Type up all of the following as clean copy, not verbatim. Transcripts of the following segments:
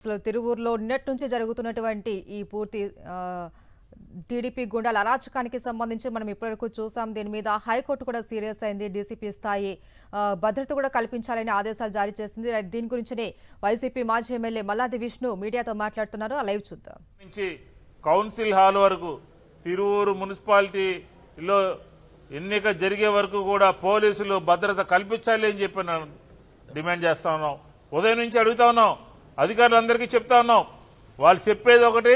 అసలు తిరువూరులో నిన్నటి నుంచి జరుగుతున్నటువంటి ఈ పూర్తి టీడీపీ గుండాల అరాచకానికి సంబంధించి మనం ఇప్పటివరకు చూసాం. దీని మీద హైకోర్టు కూడా సీరియస్ అయింది. డీసీపీ స్థాయి భద్రత కూడా కల్పించాలని ఆదేశాలు జారీ చేసింది. దీని గురించినే వైసీపీ మాజీ ఎమ్మెల్యే మల్లాది విష్ణు మీడియాతో మాట్లాడుతున్నారు. ఆ లైవ్ చూద్దాం. కౌన్సిల్ హాల్ వరకు తిరువూరు మున్సిపాలిటీలో ఎన్నిక జరిగే వరకు కూడా పోలీసులు భద్రత కల్పించాలి అని చెప్పి డిమాండ్ చేస్తా ఉన్నాం. ఉదయం నుంచి అడుగుతా ఉన్నాం, అధికారులందరికీ చెప్తా ఉన్నాం. వాళ్ళు చెప్పేది ఒకటి,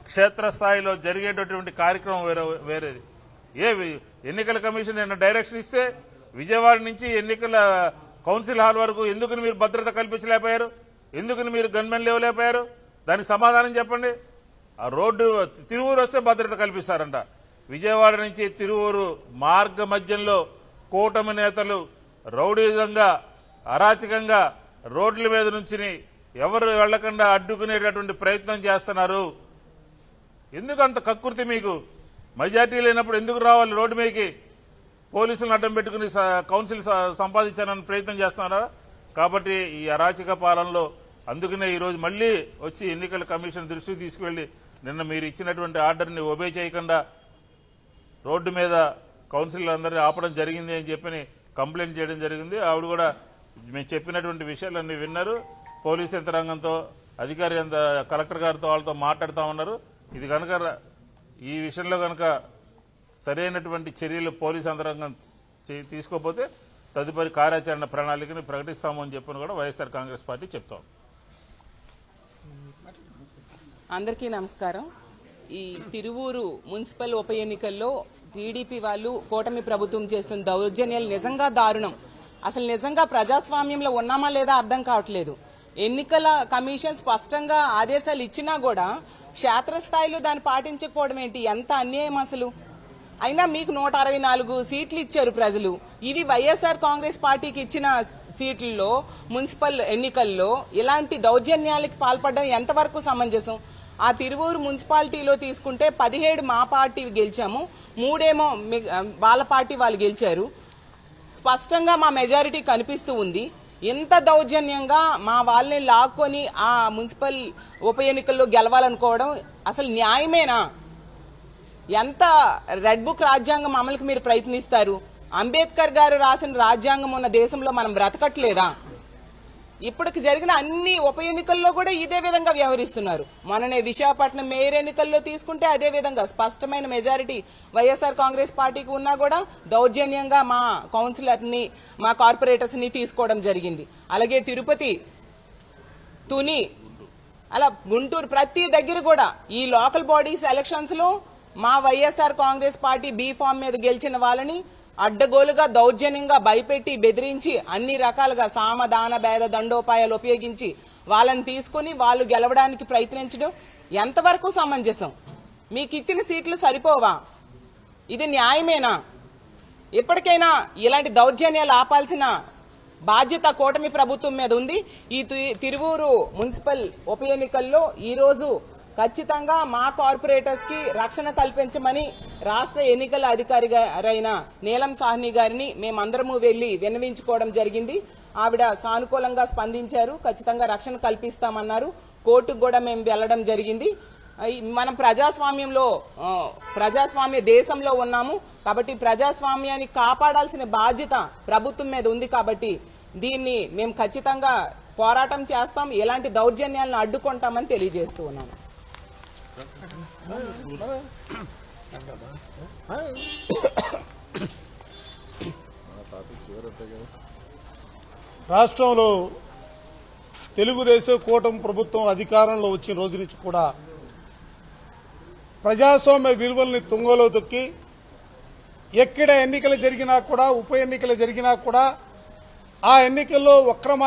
క్షేత్రస్థాయిలో జరిగేటటువంటి కార్యక్రమం వేరేది. ఎన్నికల కమిషన్ నిన్న డైరెక్షన్ ఇస్తే విజయవాడ నుంచి ఎన్నికల కౌన్సిల్ హాల్ వరకు ఎందుకు మీరు భద్రత కల్పించలేకపోయారు? ఎందుకు మీరు గన్మెన్ లేవలేకపోయారు? దానికి సమాధానం చెప్పండి. ఆ రోడ్డు తిరువూరు వస్తే భద్రత కల్పిస్తారంట. విజయవాడ నుంచి తిరువూరు మార్గ మధ్యంలో కూటమి నేతలు రౌడీజంగా అరాచకంగా రోడ్ల మీద నుంచి ఎవరు వెళ్లకుండా అడ్డుకునేటటువంటి ప్రయత్నం చేస్తున్నారు. ఎందుకు అంత కక్కుర్తి మీకు? మెజార్టీ లేనప్పుడు ఎందుకు రావాలి రోడ్డు మీదకి? పోలీసులను అడ్డం పెట్టుకుని కౌన్సిల్ సంపాదించాలని ప్రయత్నం చేస్తున్నారా? కాబట్టి ఈ అరాచక పాలనలో అందుకనే ఈరోజు మళ్లీ వచ్చి ఎన్నికల కమిషన్ దృష్టికి తీసుకువెళ్లి నిన్న మీరు ఇచ్చినటువంటి ఆర్డర్ని ఒబే చేయకుండా రోడ్డు మీద కౌన్సిల్ అందరినీ ఆపడం జరిగింది అని చెప్పి కంప్లైంట్ చేయడం జరిగింది. ఆవిడ కూడా మేము చెప్పినటువంటి విషయాలన్నీ విన్నారు. పోలీస్ యంత్రాంగంతో అధికారి కలెక్టర్ గారితో వాళ్ళతో మాట్లాడుతూ ఉన్నారు. ఇది కనుక ఈ విషయంలో కనుక సరైనటువంటి చర్యలు పోలీస్ యంత్రాంగం తీసుకోకపోతే తదుపరి కార్యాచరణ ప్రణాళికని ప్రకటిస్తామని చెప్పని కూడా వైఎస్ఆర్ కాంగ్రెస్ పార్టీ చెప్తాం. అందరికీ నమస్కారం. ఈ తిరువూరు మున్సిపల్ ఉప ఎన్నికల్లో టీడీపీ వాళ్ళు కూటమి ప్రభుత్వం చేస్తున్న దౌర్జన్యాలు నిజంగా దారుణం. అసలు నిజంగా ప్రజాస్వామ్యంలో ఉన్నామా లేదా అర్థం కావట్లేదు. ఎన్నికల కమిషన్ స్పష్టంగా ఆదేశాలు ఇచ్చినా కూడా క్షేత్రస్థాయిలో దాన్ని పాటించకపోవడం ఏంటి? ఎంత అన్యాయం అసలు. అయినా మీకు 164 సీట్లు ఇచ్చారు ప్రజలు. ఇవి వైఎస్ఆర్ కాంగ్రెస్ పార్టీకి ఇచ్చిన సీట్లలో మున్సిపల్ ఎన్నికల్లో ఇలాంటి దౌర్జన్యాలకు పాల్పడడం ఎంతవరకు సమంజసం? ఆ తిరువూరు మున్సిపాలిటీలో తీసుకుంటే 17 మా పార్టీ గెలిచాము, 3 వాళ్ళ పార్టీ వాళ్ళు గెలిచారు. స్పష్టంగా మా మెజారిటీ కనిపిస్తూ ఉంది. ఎంత దౌర్జన్యంగా మా వాళ్ళని లాక్కొని ఆ మున్సిపల్ ఉప ఎన్నికల్లో గెలవాలనుకోవడం అసలు న్యాయమేనా? ఎంత రెడ్ బుక్ రాజ్యాంగం అమలుకి మీరు ప్రయత్నిస్తారు? అంబేద్కర్ గారు రాసిన రాజ్యాంగం ఉన్న దేశంలో మనం బ్రతకట్లేదా? ఇప్పటికి జరిగిన అన్ని ఉప ఎన్నికల్లో కూడా ఇదే విధంగా వ్యవహరిస్తున్నారు. మొన్ననే విశాఖపట్నం మేయర్ ఎన్నికల్లో తీసుకుంటే అదే విధంగా స్పష్టమైన మెజారిటీ వైఎస్ఆర్ కాంగ్రెస్ పార్టీకి ఉన్నా కూడా దౌర్జన్యంగా మా కౌన్సిలర్ని మా కార్పొరేటర్స్ ని తీసుకోవడం జరిగింది. అలాగే తిరుపతి, తుని, అలా గుంటూరు ప్రతి దగ్గర కూడా ఈ లోకల్ బాడీస్ ఎలక్షన్స్ లో మా YSR Congress party B form మీద గెలిచిన వాళ్ళని అడ్డగోలుగా దౌర్జన్యంగా భయపెట్టి బెదిరించి అన్ని రకాలుగా సామదాన భేద దండోపాయాలు ఉపయోగించి వాళ్ళని తీసుకుని వాళ్ళు గెలవడానికి ప్రయత్నించడం ఎంతవరకు సమంజసం? మీకు ఇచ్చిన సీట్లు సరిపోవా? ఇది న్యాయమేనా? ఎప్పటికైనా ఇలాంటి దౌర్జన్యాలు ఆపాల్సిన బాధ్యత కూటమి ప్రభుత్వం మీద ఉంది. ఈ తిరువూరు మున్సిపల్ ఉప ఎన్నికల్లో ఈరోజు ఖచ్చితంగా మా కార్పొరేటర్స్ కి రక్షణ కల్పించమని రాష్ట్ర ఎన్నికల అధికారి అయిన నీలం సాహ్ని గారిని మేమందరము వెళ్లి విన్నవించుకోవడం జరిగింది. ఆవిడ సానుకూలంగా స్పందించారు. ఖచ్చితంగా రక్షణ కల్పిస్తామన్నారు. కోర్టుకు కూడా మేము వెళ్లడం జరిగింది. మనం ప్రజాస్వామ్య దేశంలో ఉన్నాము కాబట్టి ప్రజాస్వామ్యాన్ని కాపాడాల్సిన బాధ్యత ప్రభుత్వం మీద ఉంది. కాబట్టి దీన్ని మేము ఖచ్చితంగా పోరాటం చేస్తాం, ఎలాంటి దౌర్జన్యాలను అడ్డుకుంటామని తెలియజేస్తూ ఉన్నాము. రాష్ట్రంలో తెలుగుదేశం కూటమి ప్రభుత్వం అధికారంలో వచ్చిన రోజు నుంచి కూడా ప్రజాస్వామ్య విలువల్ని తుంగలో తొక్కి ఎక్కడ ఎన్నికలు జరిగినా కూడా ఉప ఎన్నికలు జరిగినా కూడా ఆ ఎన్నికల్లో అక్రమ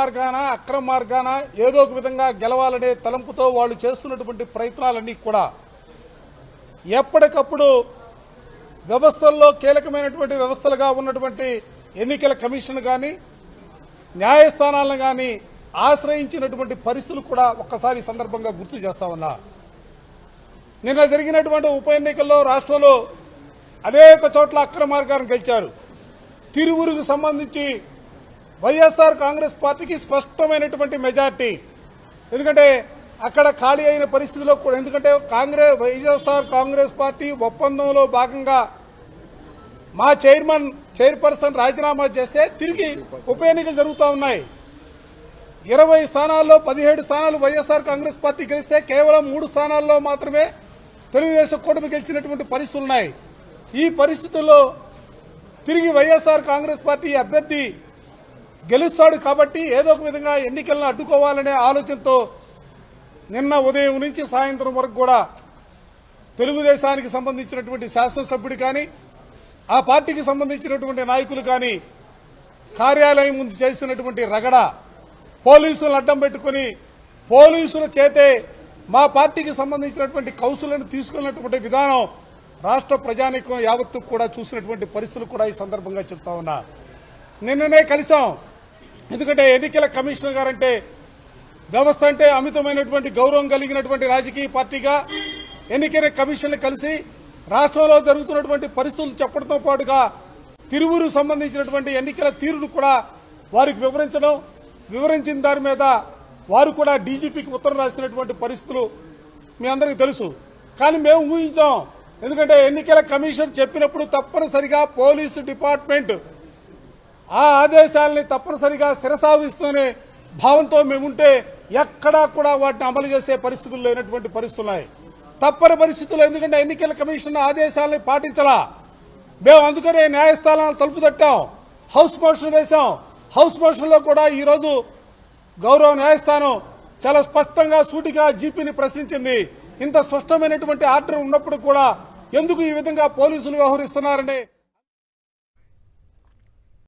మార్గాన ఏదో ఒక విధంగా గెలవాలనే తలంపుతో వాళ్ళు చేస్తున్నటువంటి ప్రయత్నాలన్నీ కూడా ఎప్పటికప్పుడు వ్యవస్థల్లో కీలకమైనటువంటి వ్యవస్థలుగా ఉన్నటువంటి ఎన్నికల కమిషన్ కానీ న్యాయస్థానాలను కానీ ఆశ్రయించినటువంటి పరిస్థితులు కూడా ఒక్కసారి సందర్భంగా గుర్తు చేస్తా ఉన్నా. నిన్న జరిగినటువంటి ఉప ఎన్నికల్లో రాష్ట్రంలో అనేక చోట్ల అక్రమ మార్గాన్ని గెలిచారు. తిరువురుకు సంబంధించి వైఎస్ఆర్ కాంగ్రెస్ పార్టీకి స్పష్టమైనటువంటి మెజార్టీ. ఎందుకంటే అక్కడ ఖాళీ అయిన పరిస్థితిలో కూడా, ఎందుకంటే వైఎస్ఆర్ కాంగ్రెస్ పార్టీ ఒప్పందంలో భాగంగా మా చైర్పర్సన్ రాజీనామా చేస్తే తిరిగి ఉప ఎన్నికలు జరుగుతూ ఉన్నాయి. 20 స్థానాల్లో 17 స్థానాలు వైఎస్ఆర్ కాంగ్రెస్ పార్టీ గెలిస్తే కేవలం 3 స్థానాల్లో మాత్రమే తెలుగుదేశం కూటమి గెలిచినటువంటి పరిస్థితులు ఉన్నాయి. ఈ పరిస్థితుల్లో తిరిగి వైఎస్ఆర్ కాంగ్రెస్ పార్టీ అభ్యర్థి గెలుస్తాడు కాబట్టి ఏదో ఒక విధంగా ఎన్నికలను అడ్డుకోవాలనే ఆలోచనతో నిన్న ఉదయం నుంచి సాయంత్రం వరకు కూడా తెలుగుదేశానికి సంబంధించినటువంటి శాసనసభ్యుడు కానీ ఆ పార్టీకి సంబంధించినటువంటి నాయకులు కానీ కార్యాలయం ముందు చేసినటువంటి రగడ, పోలీసులను అడ్డం పెట్టుకుని పోలీసుల చేతే మా పార్టీకి సంబంధించినటువంటి కౌన్సిల్ను తీసుకున్నటువంటి విధానం రాష్ట్ర ప్రజానీకం యావత్తు కూడా చూసినటువంటి పరిస్థితులు కూడా ఈ సందర్భంగా చెప్తా ఉన్నా. నిన్ననే కలిసాం. ఎందుకంటే ఎన్నికల కమిషనర్ గారంటే వ్యవస్థ అంటే అమితమైనటువంటి గౌరవం కలిగినటువంటి రాజకీయ పార్టీగా ఎన్నికల కమిషన్ కలిసి రాష్ట్రంలో జరుగుతున్నటువంటి పరిస్థితులు చెప్పడంతో పాటుగా తిరువురు సంబంధించినటువంటి ఎన్నికల తీరును కూడా వారికి వివరించిన దాని మీద వారు కూడా డీజీపీకి ఉత్తరం రాసినటువంటి పరిస్థితులు మీ అందరికీ తెలుసు. కానీ మేము ఊహించాం. ఎందుకంటే ఎన్నికల కమిషన్ చెప్పినప్పుడు తప్పనిసరిగా పోలీసు డిపార్ట్మెంట్ ఆ ఆదేశాలని తప్పనిసరిగా శిరసావిస్తూనే భావంతో మేముంటే ఎక్కడా కూడా వాటిని అమలు చేసే పరిస్థితులు లేనటువంటి పరిస్థితులు ఉన్నాయి. తప్పని పరిస్థితులు, ఎందుకంటే ఎన్నికల కమిషన్ ఆదేశాలని పాటించాలా. మేము అందుకనే న్యాయస్థానాలు తలుపు తట్టాం, హౌస్ మోషన్ వేశాం. హౌస్ మోషన్ లో కూడా ఈ రోజు గౌరవ న్యాయస్థానం చాలా స్పష్టంగా సూటిగా జీపీని ప్రశ్నించింది. ఇంత స్పష్టమైనటువంటి ఆర్డర్ ఉన్నప్పుడు కూడా ఎందుకు ఈ విధంగా పోలీసులు వ్యవహరిస్తున్నారని